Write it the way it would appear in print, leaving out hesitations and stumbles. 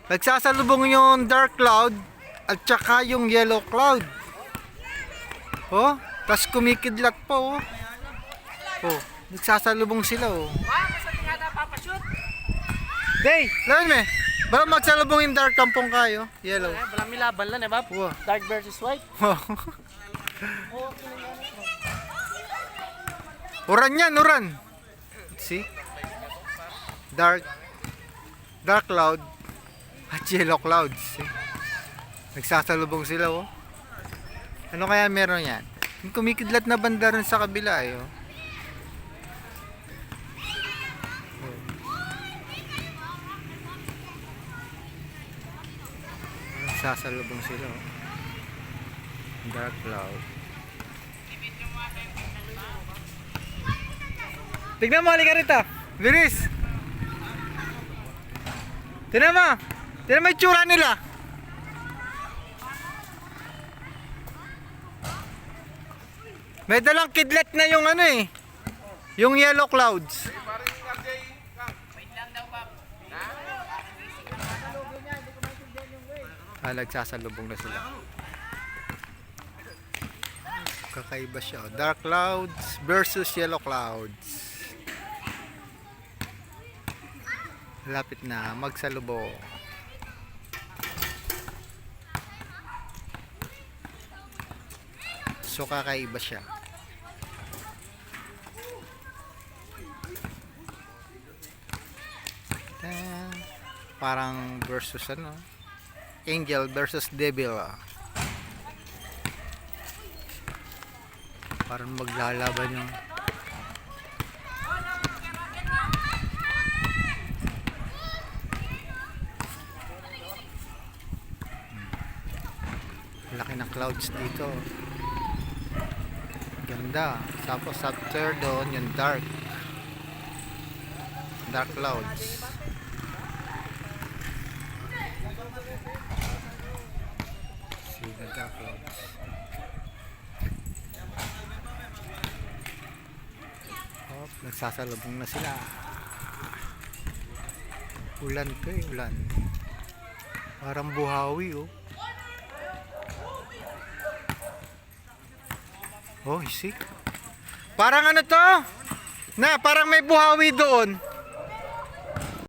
Nagsasalubong yung dark cloud at saka yung yellow cloud. Oh, tas kumikidlat pa oh. Oh, nagsasalubong sila oh. Wow, saan nga na papashoot? Day, lawan me. Baka magsalubong yung dark kampong kayo, yellow. Walang milaban lang eh, Bab. Wow. Dark versus white. Uran yan, uran. See? Dark cloud at yellow clouds. See? Nagsasalubong sila oh. Ano kaya meron yan? Yung kumikidlat na banda rin sa kabila eh oh. Nagsasalubong sila oh. Dark cloud. Tignan mo, halika rito. Bilis. Tignan mo. Tignan mo yung tsura nila. May dalang kidlat na yung ano eh. Yung yellow clouds. Nagsasalubong na sila. Kakaiba siya. Dark clouds versus yellow clouds. Lapit na magsalubong. So kakaiba siya. Parang versus ano? Angel versus devil. Parang maglalaban yung laki ng clouds dito. Ganda. Tapos after doon yung dark clouds. See the dark clouds. Oh, nagsasalubong na sila. Ulan to eh, ulan. Parang buhawi oh. Oh, see? Parang ano to? Na, parang may buhawi doon.